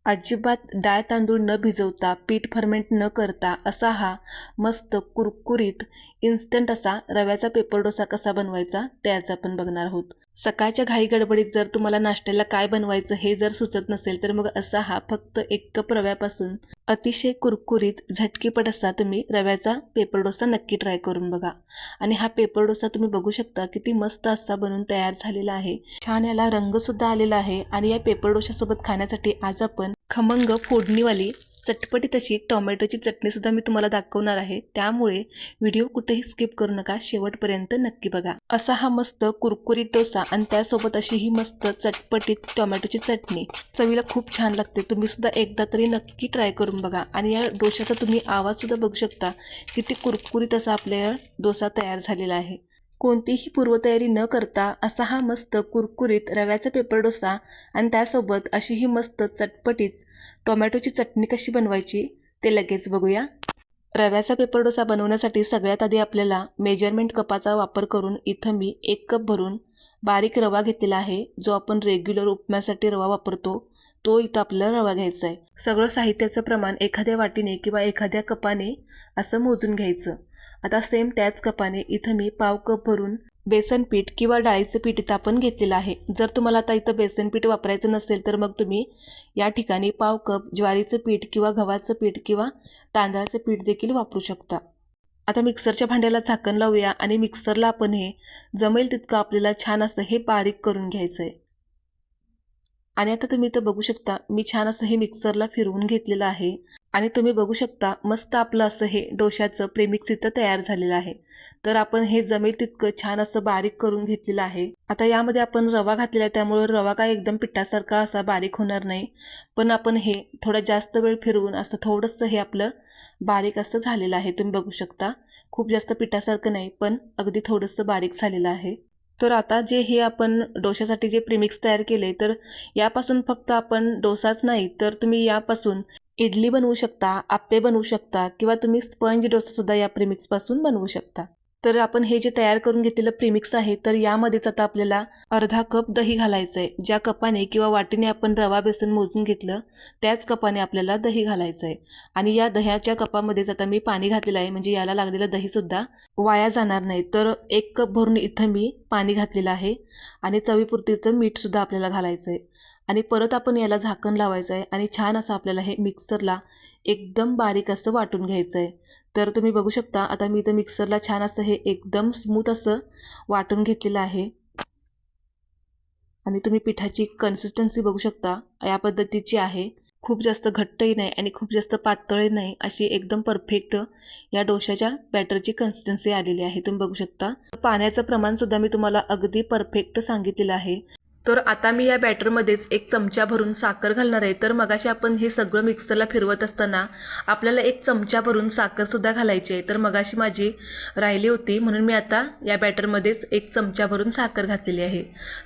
अजिबात डाळ तांदूळ न भिजवता पीठ फर्मेंट न करता असा हा मस्त कुरकुरीत इन्स्टंट असा रव्याचा पेपर डोसा कसा बनवायचा ते आज आपण बघणार आहोत। सकाळच्या घाई गडबडीत जर तुम्हाला नाश्त्याला काय बनवायचं हे जर सुचत नसेल तर मग असा हा फक्त 1 कप रव्यापासून अतिशय कुरकुरीत झटकीपट असा तुम्ही रव्याचा पेपर डोसा नक्की ट्राय करून बघा। आणि हा पेपर डोसा तुम्ही बघू शकता किती मस्त असा बनून तयार झालेला आहे। छान याला रंग सुद्धा आलेला आहे। आणि या पेपर डोशासोबत खाण्यासाठी आज आपण खमंग फोडणीवाली चटपटीत अशी टोमॅटोची चटणी सुद्धा मी तुम्हाला दाखवणार आहे। त्यामुळे व्हिडिओ कुठेही स्किप करू नका, शेवटपर्यंत नक्की बघा। असा हा मस्त कुरकुरीत डोसा आणि त्यासोबत अशी ही मस्त चटपटीत टोमॅटोची चटणी चवीला खूप छान लागते। तुम्ही सुद्धा एकदा तरी नक्की ट्राय करून बघा। आणि या डोशाचा तुम्ही आवाज सुद्धा बघू शकता किती कुरकुरीत असा आपला डोसा तयार झालेला आहे। कोणतीही पूर्वतयारी न करता असा हा मस्त कुरकुरीत रव्याचा पेपर डोसा आणि त्यासोबत अशी ही मस्त चटपटीत टोमॅटोची चटणी कशी बनवायची ते लगेच बघूया। रव्याचा पेपर डोसा बनवण्यासाठी सगळ्यात आधी आपल्याला मेजरमेंट कपाचा वापर करून इथं मी 1 कप भरून बारीक रवा घेतलेला आहे। जो आपण रेग्युलर उपम्यासाठी रवा वापरतो तो इथं आपल्याला रवा घ्यायचा आहे। सगळं साहित्याचं प्रमाण एखाद्या वाटीने किंवा एखाद्या कपाने असं मोजून घ्यायचं। आता सेम त्याच कपाने इथं मी पाव कप भरून बेसन पीठ किंवा डाळीचं पीठ इथं आपण घेतलेलं आहे। जर तुम्हाला आता इथं बेसन पीठ वापरायचं नसेल तर मग तुम्ही या ठिकाणी पाव कप ज्वारीचं पीठ किंवा गव्हाचं पीठ किंवा तांदळाचं पीठ देखील वापरू शकता। आता मिक्सरच्या भांड्याला झाकण लावूया आणि मिक्सरला आपण हे जमेल तितकं आपल्याला छान असं हे बारीक करून घ्यायचं आहे। आणि आता तुम्ही इथं बघू शकता मी छान असं हे मिक्सरला फिरवून घेतलेलं आहे। आणि तुम्ही बघू शकता मस्त आपलं असं हे डोशाचं प्रेमिक्स इथं तयार झालेलं आहे। तर आपण हे जमेल तितकं छान असं बारीक करून घेतलेलं आहे। आता यामध्ये आपण रवा घातलेला आहे त्यामुळे रवा काय एकदम पिठासारखा असा बारीक होणार नाही, पण आपण हे थोडा जास्त वेळ फिरवून असं थोडंसं हे आपलं बारीक असं झालेलं आहे। तुम्ही बघू शकता खूप जास्त पिठासारखं नाही पण अगदी थोडंसं बारीक झालेलं आहे। तर आता जे हे आपण डोशासाठी जे प्रीमिक्स तयार केले तर यापासून फक्त आपण डोसाच नाही तर तुम्ही यापासून इडली बनवू शकता, आप्पे बनवू शकता किंवा तुम्ही स्पंज डोसा सुद्धा या प्रीमिक्सपासून बनवू शकता। तर आपण हे जे तयार करून घेतलेलं प्रीमिक्स आहे तर यामध्येच आता आपल्याला अर्धा कप दही घालायचं आहे। ज्या कपाने किंवा वाटीने आपण रवा बेसन मोजून घेतलं त्याच कपाने आपल्याला दही घालायचं आहे। आणि या दह्याच्या कपामध्येच आता मी पाणी घातलेलं आहे म्हणजे याला लागलेलं दही सुद्धा वाया जाणार नाही। तर 1 कप भरून इथं मी पाणी घातलेलं आहे आणि चवीपुरतीचं मीठ सुद्धा आपल्याला घालायचं आहे। आणि परत आपण याला झाकण लावायचं आहे आणि छान असं आपल्याला हे मिक्सरला एकदम बारीक असं वाटून घ्यायचं आहे। तर तुम्ही बघू शकता आता मी इथं मिक्सरला छान असं हे एकदम स्मूथ असं वाटून घेतलेलं आहे। आणि तुम्ही पिठाची कन्सिस्टन्सी बघू शकता या पद्धतीची आहे। खूप जास्त घट्टही नाही आणि खूप जास्त पातळही नाही, अशी एकदम परफेक्ट या डोशाच्या बॅटरची कन्सिस्टन्सी आलेली आहे। तुम्ही बघू शकता पाण्याचं प्रमाण सुद्धा मी तुम्हाला अगदी परफेक्ट सांगितलेलं आहे। तर आता मी या बॅटरमध्येच 1 चमचा भरून साखर घालणार आहे। तर मगाशी आपण हे सगळं मिक्सरला फिरवत असताना आपल्याला 1 चमचा भरून साखर सुद्धा घालायची आहे। तर मगाशी माझी राहिली होती म्हणून मी आता या बॅटरमध्येच 1 चमचा भरून साखर घातलेली आहे।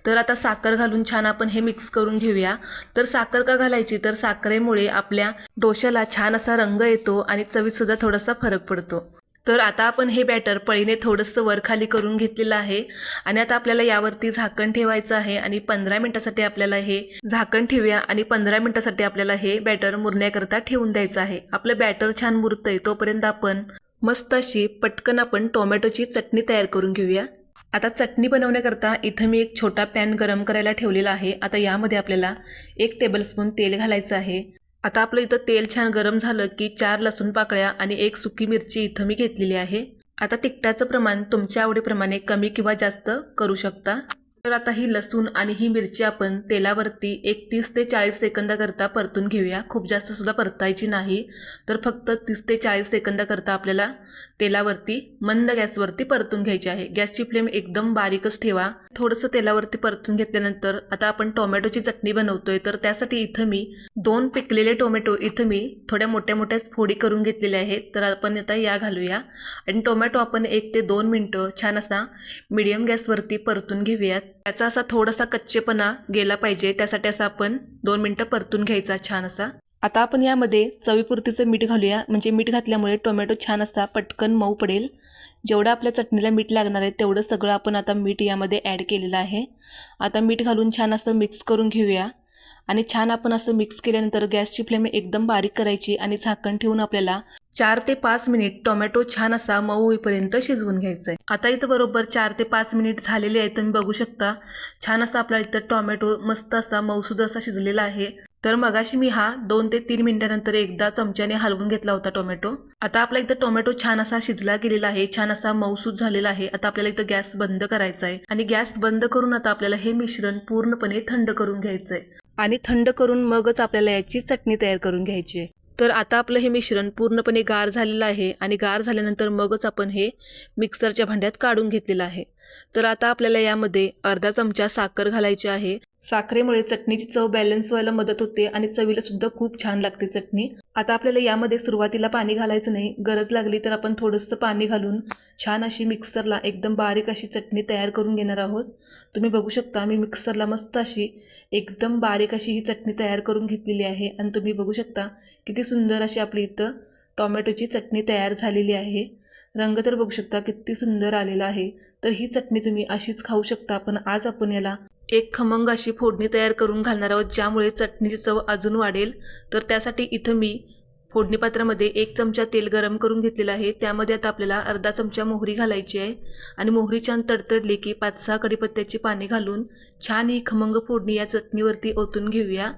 तर आता साखर घालून छान आपण हे मिक्स करून घेऊया। तर साखर का घालायची तर साखरेमुळे आपल्या डोशाला छान असा रंग येतो आणि चवीत सुद्धा थोडासा फरक पडतो। तर आता आपण हे बॅटर पळीने थोडंसं वर खाली करून घेतलेलं आहे आणि आता आपल्याला यावरती झाकण ठेवायचं आहे आणि 15 मिनिटासाठी आपल्याला हे झाकण ठेवूया आणि 15 मिनिटासाठी आपल्याला हे बॅटर मुरण्याकरता ठेवून द्यायचं आहे। आपलं बॅटर छान मुरतंय तोपर्यंत आपण मस्त अशी पटकन आपण टोमॅटोची चटणी तयार करून घेऊया। आता चटणी बनवण्याकरता इथं मी 1 छोटा पॅन गरम करायला ठेवलेला आहे। आता यामध्ये आपल्याला 1 टेबलस्पून तेल घालायचं आहे। आता आपलं इथं तेल छान गरम झालं की 4 लसूण पाकळ्या आणि 1 सुकी मिरची इथं मी घेतलेली आहे। आता तिखटाचं प्रमाण तुमच्या आवडीप्रमाणे कमी किंवा जास्त करू शकता। तर आता ही लसूण आणि ही मिरची आपण तेलावरती 30 ते 40 सेकंदाकरता परतून घेऊया। खूप जास्त सुद्धा परतायची नाही, तर फक्त 30 ते 40 सेकंदाकरता आपल्याला तेलावरती मंद गॅसवरती परतून घ्यायची आहे। गॅसची फ्लेम एकदम बारीकच ठेवा। थोडंसं तेलावरती परतून घेतल्यानंतर आता आपण टोमॅटोची चटणी बनवतोय तर त्यासाठी इथं मी 2 पिकलेले टोमॅटो इथं मी थोड्या मोठ्या मोठ्या फोडी करून घेतलेल्या आहेत। तर आपण आता या घालूया आणि टोमॅटो आपण 1 ते 2 मिनिटं छान असा मीडियम गॅसवरती परतून घेऊयात। त्याचा असा थोडासा कच्चेपणा गेला पाहिजे त्यासाठी असं आपण 2 मिनिटं परतून घ्यायचा छान असा। आता आपण यामध्ये चवीपुरतीचं मीठ घालूया म्हणजे मीठ घातल्यामुळे टोमॅटो छान असा पटकन मऊ पडेल। जेवढं आपल्या चटणीला मीठ लागणार आहे तेवढं सगळं आपण आता मीठ यामध्ये ॲड केलेलं आहे। आता मीठ घालून छान असं मिक्स करून घेऊया आणि छान आपण असं मिक्स केल्यानंतर गॅसची फ्लेम एकदम बारीक करायची आणि झाकण ठेवून आपल्याला 4 ते 5 मिनिट टोमॅटो छान असा मऊ होईपर्यंत शिजवून घ्यायचा आहे। आता इथं बरोबर 4 ते 5 मिनिट झालेले आहेत, तुम्ही बघू शकता छान असा आपला इथं टोमॅटो मस्त असा मऊसूद असा शिजलेला आहे। तर मगाशी मी हा 2 ते 3 मिनिटानंतर एकदा चमच्याने हलवून घेतला होता टोमॅटो। आता आपला इथं टोमॅटो छान असा शिजला गेलेला आहे, छान असा मऊसूद झालेला आहे। आता आपल्याला इथं गॅस बंद करायचा आहे आणि गॅस बंद करून आता आपल्याला हे मिश्रण पूर्णपणे थंड करून घ्यायचं आहे आणि थंड करून मगच आपल्याला याची चटणी तयार करून घ्यायची आहे। तर आता आपलं हे मिश्रण पूर्णपणे गार झालेलं आहे आणि गार झाल्यानंतर मगच आपण हे मिक्सरच्या भांड्यात काढून घेतलेलं आहे। तर आता आपल्याला यामध्ये अर्धा चमचा साखर घालायची आहे। साखरेमुळे चटणीची चव बॅलन्स व्हायला मदत होते आणि चवीला सुद्धा खूप छान लागते चटणी। आता आपल्याला यामध्ये सुरुवातीला पाणी घालायचं नाही, गरज लागली तर आपण थोडंसं पाणी घालून छान अशी मिक्सरला एकदम बारीक अशी चटणी तयार करून घेणार आहोत। तुम्ही बघू शकता मी मिक्सरला मस्त अशी एकदम बारीक अशी ही चटणी तयार करून घेतलेली आहे आणि तुम्ही बघू शकता किती सुंदर अशी आपली इथं टोमॅटोची चटणी तयार झालेली आहे। रंग तर बघू शकता किती सुंदर आलेला आहे। तर ही चटणी तुम्ही अशीच खाऊ शकता, पण आज आपण याला एक खमंग अशी फोडणी तयार करून घालणार आहोत, ज्यामुळे चटणीची चव अजून वाढेल। तर त्यासाठी इथं मी फोडणी पात्रामध्ये 1 चमचा तेल गरम करून घेतलेलं आहे। त्यामध्ये आता आपल्याला अर्धा चमचा मोहरी घालायची आहे आणि मोहरी छान तडतडली की 5-6 कढीपत्त्याची पाने घालून छान ही खमंग फोडणी या चटणीवरती ओतून घेऊया।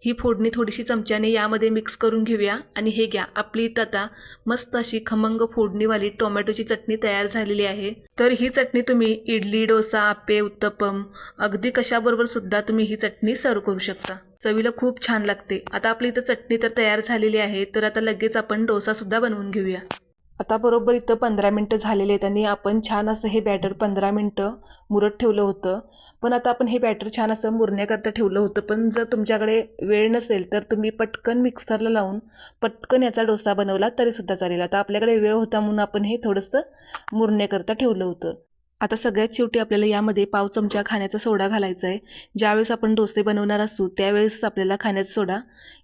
ही फोडणी थोडीशी चमच्याने यामध्ये मिक्स करून घेऊया आणि हे घ्या आपली इथं आता मस्त अशी खमंग फोडणीवाली टोमॅटोची चटणी तयार झालेली आहे। तर ही चटणी तुम्ही इडली, डोसा, आप्पे, उत्तप्पम अगदी कशाबरोबर सुद्धा तुम्ही ही चटणी सर्व करू शकता। चवीला खूप छान लागते। आता आपली इथं चटणी तर तयार झालेली आहे, तर आता लगेच आपण डोसा सुद्धा बनवून घेऊया। आता बरोबर इथं 15 मिनटं झालेले आहेत आणि आपण छान असं हे बॅटर 15 मिनटं मुरत ठेवलं होतं। पण आता आपण हे बॅटर छान असं मुरण्याकरता ठेवलं होतं, पण जर तुमच्याकडे वेळ नसेल तर तुम्ही पटकन मिक्सरला लावून पटकन याचा डोसा बनवला तरीसुद्धा चालेल। आता आपल्याकडे वेळ होता म्हणून आपण हे थोडंसं मुरण्याकरता ठेवलं होतं। आता सगळ्यात शेवटी आपल्याला यामध्ये पाव चमचा खाण्याचा सोडा घालायचा आहे। ज्यावेळेस आपण डोसे बनवणार असू त्यावेळेस आपल्याला खाण्याचा सोडा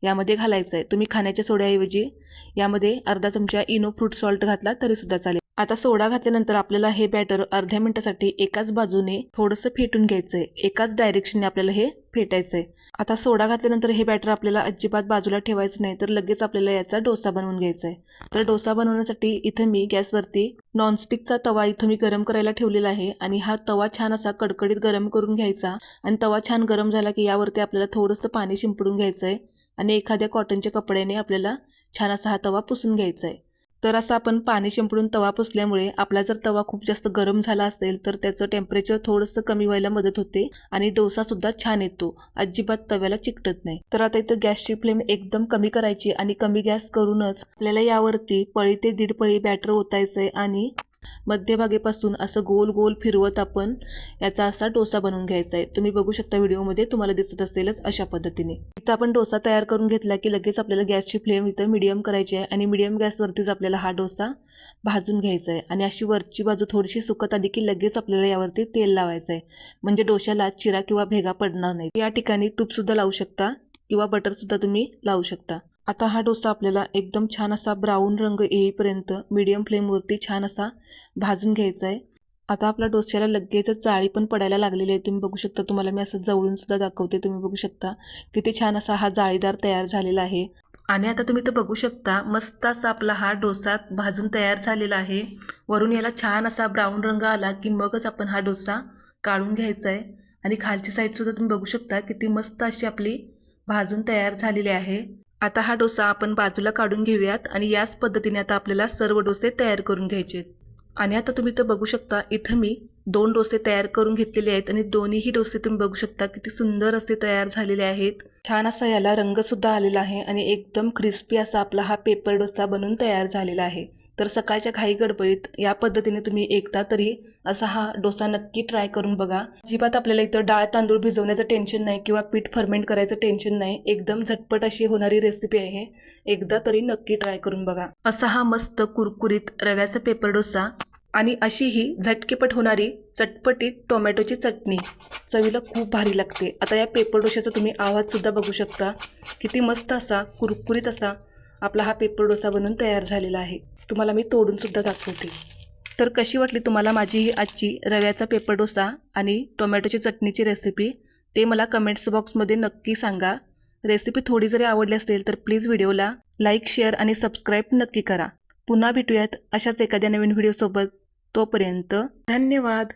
यामध्ये घालायचा आहे। तुम्ही खाण्याच्या सोड्याऐवजी यामध्ये अर्धा चमचा इनो फ्रूट सॉल्ट घातला तरीसुद्धा चालेल। आता सोडा घातल्यानंतर आपल्याला हे बॅटर अर्ध्या मिनिटासाठी एकाच बाजूने थोडंसं फेटून घ्यायचं आहे, एकाच डायरेक्शनने आपल्याला हे फेटायचं आहे। आता सोडा घातल्यानंतर हे बॅटर आपल्याला अजिबात बाजूला ठेवायचं नाही, तर लगेच आपल्याला याचा डोसा बनवून घ्यायचा आहे। तर डोसा बनवण्यासाठी इथं मी गॅसवरती नॉनस्टिकचा तवा इथं मी गरम करायला ठेवलेला आहे आणि हा तवा छान असा कडकडीत गरम करून घ्यायचा आणि तवा छान गरम झाला की यावरती आपल्याला थोडंसं पाणी शिंपडून घ्यायचं आहे आणि एखाद्या कॉटनच्या कपड्याने आपल्याला छान असा हा तवा पुसून घ्यायचा आहे। तर असं आपण पाणी शिंपडून तवा पुसल्यामुळे आपला जर तवा खूप जास्त गरम झाला असेल तर त्याचं टेम्परेचर थोडंसं कमी व्हायला मदत होते आणि डोसासुद्धा छान येतो, अजिबात तव्याला चिकटत नाही। तर आता इथं गॅसची फ्लेम एकदम कमी करायची आणि कमी गॅस करूनच आपल्याला यावरती पळी ते 1.5 पळी बॅटर ओतायचं आहे आणि मध्यभागेपासून असं गोल गोल फिरवत आपण याचा असा डोसा बनवून घ्यायचा आहे। तुम्ही बघू शकता व्हिडिओमध्ये तुम्हाला दिसत असेलच अशा पद्धतीने। इथं आपण डोसा तयार करून घेतला की लगेच आपल्याला गॅसची फ्लेम इथं मीडियम करायची आहे आणि मीडियम गॅसवरतीच आपल्याला हा डोसा भाजून घ्यायचा आहे आणि अशी वरची बाजू थोडीशी सुकत आली की लगेच आपल्याला यावरती तेल लावायचं आहे, म्हणजे डोश्याला चिरा किंवा भेगा पडणार नाही। या ठिकाणी तूपसुद्धा लावू शकता किंवा बटरसुद्धा तुम्ही लावू शकता। आता हा डोसा आपल्याला एकदम छान असा ब्राऊन रंग येईपर्यंत मीडियम फ्लेमवरती छान असा भाजून घ्यायचा आहे। आता आपला डोस्याला लगेचच जाळी पण पडायला लागलेली आहे, तुम्ही बघू शकता। तुम्हाला मी असं जवळून सुद्धा दाखवते, तुम्ही बघू शकता किती छान असा हा जाळीदार तयार झालेला आहे। आणि आता तुम्ही तर बघू शकता मस्त असा आपला हा डोसा भाजून तयार झालेला आहे। वरून याला छान असा ब्राऊन रंग आला की मगच आपण हा डोसा काढून घ्यायचा आहे आणि खालची साईडसुद्धा तुम्ही बघू शकता किती मस्त अशी आपली भाजून तयार झालेली आहे। आता हा डोसा आपण बाजूला काढून घेऊयात आणि याच पद्धतीने आता आपल्याला सर्व डोसे तयार करून घ्यायचे आहेत। आणि आता तुम्ही तर बघू शकता इथं मी 2 डोसे तयार करून घेतलेले आहेत आणि दोन्हीही डोसे तुम्ही बघू शकता किती सुंदर असे तयार झालेले आहेत। छान असा याला रंगसुद्धा आलेला आहे आणि एकदम क्रिस्पी असा आपला हा पेपर डोसा बनून तयार झालेला आहे। तर सकाळच्या घाई गडबडीत या पद्धतीने तुम्ही एकदा तरी असा हा डोसा नक्की ट्राय करून बघा। अजिबात आपल्याला इथं डाळ तांदूळ भिजवण्याचं टेन्शन नाही किंवा पीठ फर्मेंट करायचं टेन्शन नाही, एकदम झटपट अशी होणारी रेसिपी आहे। एकदा तरी नक्की ट्राय करून बघा। असा हा मस्त कुरकुरीत रव्याचा पेपर डोसा आणि अशी ही झटकेपट होणारी चटपटीत टोमॅटोची चटणी चवीला खूप भारी लागते। आता या पेपर डोशाचा तुम्ही आवाजसुद्धा बघू शकता, किती मस्त असा कुरकुरीत असा आपला हा पेपर डोसा बनून तयार झालेला आहे। तुम्हाला मी तोडून सुद्धा दाखवते। तर कशी वाटली तुम्हाला माझी ही आजची रव्याचा पेपर डोसा आणि टोमॅटोची चटणीची रेसिपी ते मला कमेंट्स बॉक्समध्ये नक्की सांगा. रेसिपी थोडी जरी आवडली असेल तर प्लीज व्हिडिओला लाईक, शेअर आणि सबस्क्राईब नक्की करा. पुन्हा भेटूयात अशाच एखाद्या नवीन व्हिडिओसोबत. तोपर्यंत धन्यवाद.